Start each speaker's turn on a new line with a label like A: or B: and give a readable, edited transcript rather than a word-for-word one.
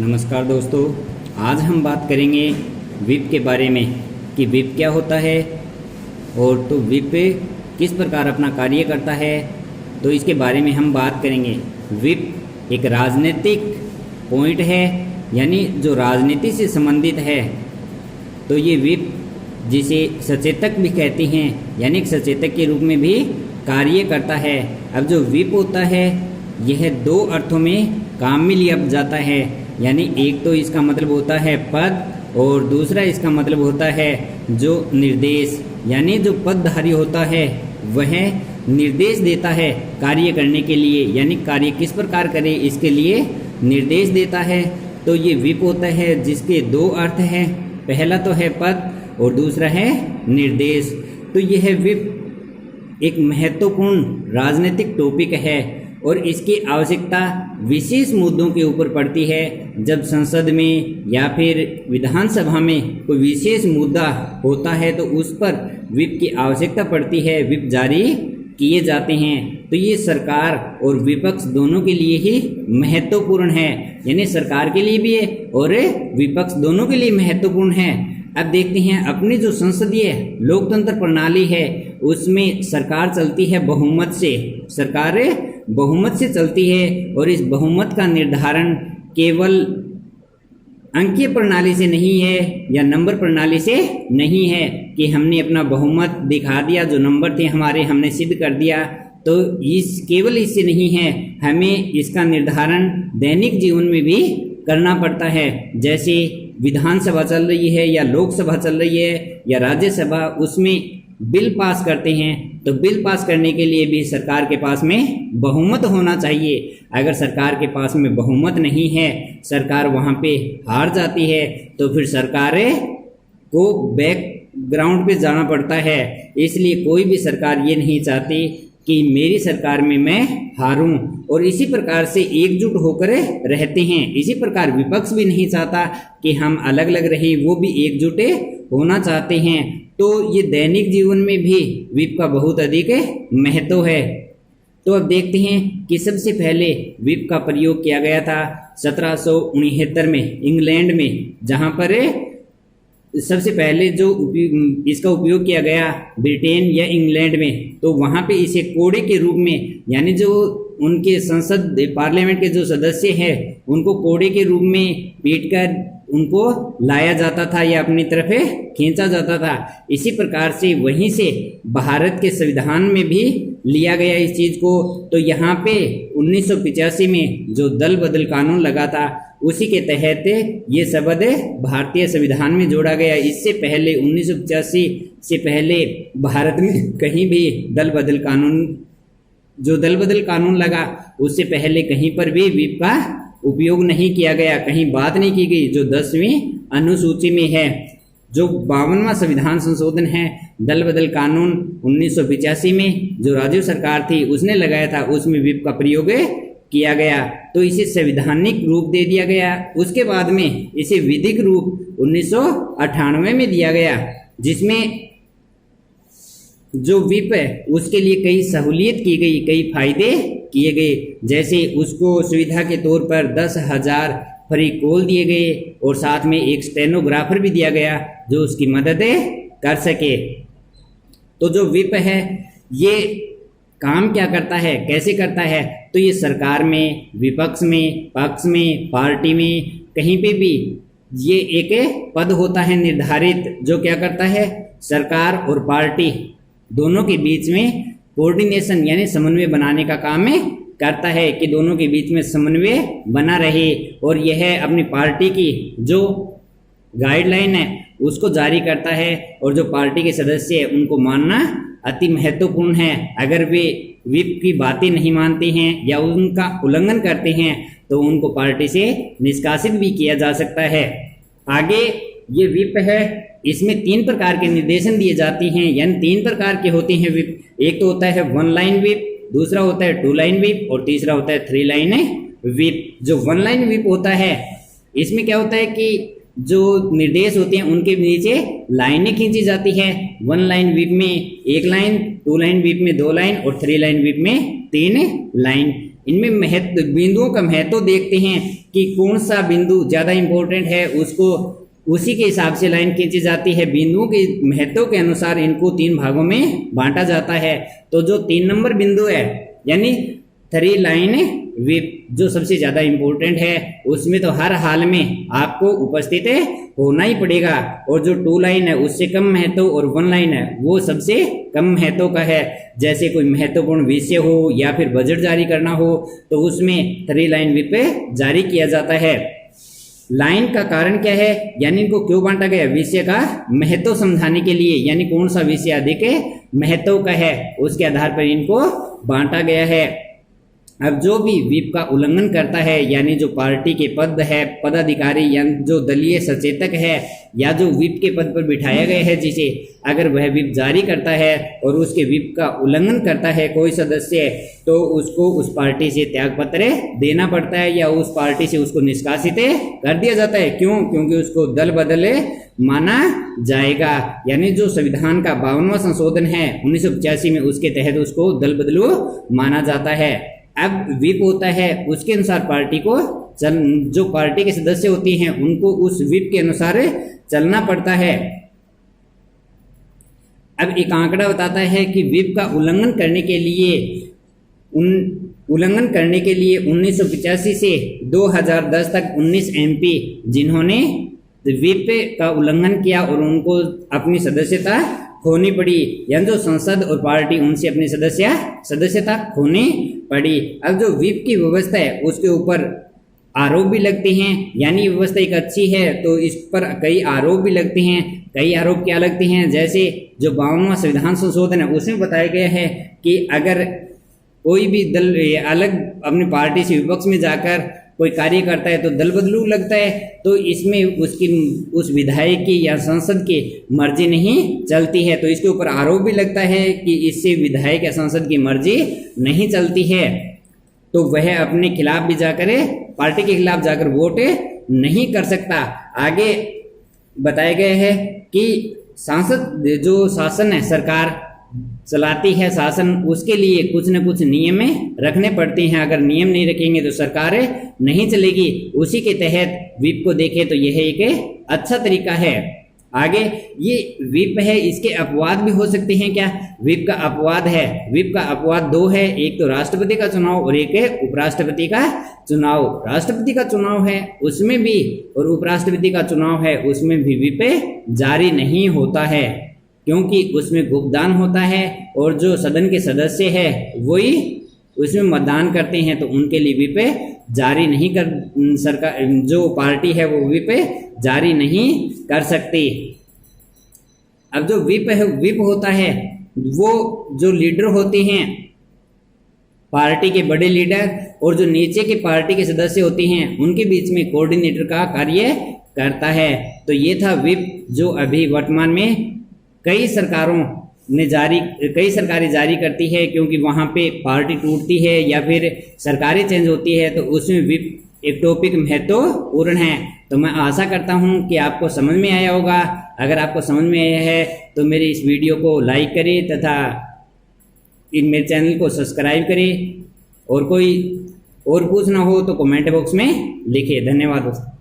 A: नमस्कार दोस्तों, आज हम बात करेंगे विप के बारे में कि विप क्या होता है और तो विप किस प्रकार अपना कार्य करता है। तो इसके बारे में हम बात करेंगे। विप एक राजनीतिक पॉइंट है, यानी जो राजनीति से संबंधित है। तो ये विप जिसे सचेतक भी कहते हैं, यानी एक सचेतक के रूप में भी कार्य करता है। अब जो विप होता है यह दो अर्थों में काम में लिया जाता है, यानी एक तो इसका मतलब होता है पद और दूसरा इसका मतलब होता है जो निर्देश, यानी जो पदधारी होता है वह निर्देश देता है कार्य करने के लिए, यानी कार्य किस प्रकार करे इसके लिए निर्देश देता है। तो ये विप होता है जिसके दो अर्थ हैं, पहला तो है पद और दूसरा है निर्देश। तो यह विप एक महत्वपूर्ण राजनीतिक टॉपिक है और इसकी आवश्यकता विशेष मुद्दों के ऊपर पड़ती है। जब संसद में या फिर विधानसभा में कोई विशेष मुद्दा होता है तो उस पर विप की आवश्यकता पड़ती है, विप जारी किए जाते हैं। तो ये सरकार और विपक्ष दोनों के लिए ही महत्वपूर्ण है, यानी सरकार के लिए भी है और विपक्ष दोनों के लिए महत्वपूर्ण है। अब देखते हैं अपनी जो संसदीय लोकतंत्र प्रणाली है उसमें सरकार चलती है बहुमत से, सरकार बहुमत से चलती है और इस बहुमत का निर्धारण केवल अंकीय प्रणाली से नहीं है या नंबर प्रणाली से नहीं है कि हमने अपना बहुमत दिखा दिया, जो नंबर थे हमारे हमने सिद्ध कर दिया। तो इस केवल इससे नहीं है, हमें इसका निर्धारण दैनिक जीवन में भी करना पड़ता है। जैसे विधानसभा चल रही है या लोकसभा चल रही है या राज्यसभा, उसमें बिल पास करते हैं तो बिल पास करने के लिए भी सरकार के पास में बहुमत होना चाहिए। अगर सरकार के पास में बहुमत नहीं है, सरकार वहाँ पे हार जाती है, तो फिर सरकार को बैकग्राउंड पे जाना पड़ता है। इसलिए कोई भी सरकार ये नहीं चाहती कि मेरी सरकार में मैं हारूं, और इसी प्रकार से एकजुट होकर रहते हैं। इसी प्रकार विपक्ष भी नहीं चाहता कि हम अलग अलग रहें, वो भी एकजुट होना चाहते हैं। तो ये दैनिक जीवन में भी विप का बहुत अधिक महत्व है। तो अब देखते हैं कि सबसे पहले विप का प्रयोग किया गया था 1769 में इंग्लैंड में, जहाँ पर सबसे पहले जो इसका उपयोग किया गया ब्रिटेन या इंग्लैंड में, तो वहाँ पे इसे कोड़े के रूप में, यानी जो उनके संसद पार्लियामेंट के जो सदस्य हैं उनको कोड़े के रूप में पीटकर उनको लाया जाता था या अपनी तरफ खींचा जाता था। इसी प्रकार से वहीं से भारत के संविधान में भी लिया गया इस चीज़ को। तो यहाँ पे 1985 में जो दल बदल कानून लगा था उसी के तहत ये शब्द भारतीय संविधान में जोड़ा गया। इससे पहले 1985 से पहले भारत में कहीं भी दल बदल कानून लगा उससे पहले कहीं पर भी विप का उपयोग नहीं किया गया, कहीं बात नहीं की गई। जो 10वीं अनुसूची में है, जो 52वां संविधान संशोधन है, दल बदल कानून 1985 में जो राजीव सरकार थी उसने लगाया था, उसमें विप का प्रयोग किया गया। तो इसे संवैधानिक रूप दे दिया गया। उसके बाद में इसे विधिक रूप 1998 में दिया गया, जिसमें जो विप है उसके लिए कई सहूलियत की गई, कई फायदे किए गए। जैसे उसको सुविधा के तौर पर 10,000 फ्री कॉल दिए गए और साथ में एक स्टेनोग्राफर भी दिया गया जो उसकी मदद कर सके। तो जो विप है ये काम क्या करता है, कैसे करता है? तो ये सरकार में, विपक्ष में, पक्ष में, पार्टी में, कहीं पे भी ये एक पद होता है निर्धारित, जो क्या करता है सरकार और पार्टी दोनों के बीच में कोऑर्डिनेशन यानी समन्वय बनाने का काम करता है कि दोनों के बीच में समन्वय बना रहे। और यह अपनी पार्टी की जो गाइडलाइन है उसको जारी करता है और जो पार्टी के सदस्य हैं उनको मानना अति महत्वपूर्ण है। अगर वे विप की बातें नहीं मानते हैं या उनका उल्लंघन करते हैं तो उनको पार्टी से निष्कासित भी किया जा सकता है। आगे ये विप है, इसमें 3 प्रकार के निर्देशन दिए जाते हैं, यानी 3 प्रकार के होते हैं विप। एक तो होता है 1 लाइन विप, दूसरा होता है 2 लाइन विप और तीसरा होता है 3 लाइन विप। जो 1 लाइन विप होता है इसमें क्या होता है कि जो निर्देश होते हैं उनके नीचे लाइनें खींची जाती है। 1 लाइन विप में 1 लाइन, 2 लाइन विप में 2 लाइन और 3 लाइन विप में 3 लाइन। इनमें महत्व बिंदुओं का महत्व देखते हैं कि कौन सा बिंदु ज़्यादा इम्पोर्टेंट है, उसको उसी के हिसाब से लाइन खींची जाती है। बिंदुओं के महत्व के अनुसार इनको 3 भागों में बांटा जाता है। तो जो 3 नंबर बिंदु है यानी 3 लाइन विप जो सबसे ज़्यादा इम्पोर्टेंट है, उसमें तो हर हाल में आपको उपस्थित होना ही पड़ेगा। और जो 2 लाइन है उससे कम महत्व और 1 लाइन है वो सबसे कम महत्व का है। जैसे कोई महत्वपूर्ण विषय हो या फिर बजट जारी करना हो तो उसमें 3 लाइन विप जारी किया जाता है। लाइन का कारण क्या है, यानी इनको क्यों बांटा गया? विषय का महत्व समझाने के लिए, यानी कौन सा विषय अधिक महत्व का है उसके आधार पर इनको बांटा गया है। अब जो भी विप का उल्लंघन करता है, यानी जो पार्टी के पद है, पदाधिकारी या जो दलीय सचेतक है या जो विप के पद पर बिठाया गया है जिसे, अगर वह विप जारी करता है और उसके विप का उल्लंघन करता है कोई सदस्य, तो उसको उस पार्टी से त्यागपत्र देना पड़ता है या उस पार्टी से उसको निष्कासित कर दिया जाता है। क्यों? क्योंकि उसको दल बदल माना जाएगा। यानी जो संविधान का 52वां संशोधन है 1985 में, उसके तहत उसको दल बदलू माना जाता है। अब विप होता है उसके अनुसार पार्टी को जो पार्टी के सदस्य होती हैं उनको उस विप के अनुसार चलना पड़ता है। अब एक आंकड़ा बताता है कि विप का उल्लंघन करने के लिए 1985 से 2010 तक 19 MP जिन्होंने विप का उल्लंघन किया और उनको अपनी सदस्यता खोनी पड़ी, यानी जो संसद और पार्टी उनसे अपनी सदस्यता खोनी पड़ी। अब जो विप की व्यवस्था है उसके ऊपर आरोप भी लगते हैं, यानी व्यवस्था एक अच्छी है तो इस पर कई आरोप भी लगते हैं। कई आरोप क्या लगते हैं? जैसे जो 52वां संविधान संशोधन है उसमें बताया गया है कि अगर कोई भी दल अलग अपनी पार्टी से विपक्ष में जाकर कोई कार्य करता है तो दल बदलू लगता है, तो इसमें उस विधायक की या सांसद की मर्जी नहीं चलती है। तो इसके ऊपर आरोप भी लगता है कि इससे विधायक या सांसद की मर्जी नहीं चलती है, तो वह अपने खिलाफ भी जाकर पार्टी के खिलाफ जाकर वोट नहीं कर सकता। आगे बताया गया है कि सांसद जो शासन है, सरकार चलाती है शासन, उसके लिए कुछ न कुछ नियम रखने पड़ते हैं। अगर नियम नहीं रखेंगे तो सरकार नहीं चलेगी। उसी के तहत विप को देखें तो यह एक अच्छा तरीका है। आगे ये विप है, इसके अपवाद भी हो सकते हैं। क्या विप का अपवाद है? विप का अपवाद 2 है, एक तो राष्ट्रपति का चुनाव और एक है उपराष्ट्रपति का चुनाव। राष्ट्रपति का चुनाव है उसमें भी और उपराष्ट्रपति का चुनाव है उसमें भी विप जारी नहीं होता है, क्योंकि उसमें गुप्तदान होता है और जो सदन के सदस्य है वही उसमें मतदान करते हैं, तो उनके लिए विप जारी नहीं कर सरकार जो पार्टी है वो विप जारी नहीं कर सकती। अब जो विप होता है वो जो लीडर होते हैं पार्टी के, बड़े लीडर, और जो नीचे के पार्टी के सदस्य होते हैं उनके बीच में कोऑर्डिनेटर का कार्य करता है। तो ये था विप, जो अभी वर्तमान में कई सरकारें जारी करती है, क्योंकि वहाँ पे पार्टी टूटती है या फिर सरकारें चेंज होती है तो उसमें विप एक टॉपिक महत्वपूर्ण है। तो मैं आशा करता हूँ कि आपको समझ में आया होगा। अगर आपको समझ में आया है तो मेरे इस वीडियो को लाइक करें तथा मेरे चैनल को सब्सक्राइब करें, और कोई और पूछना हो तो कमेंट बॉक्स में लिखिए। धन्यवाद दोस्तों।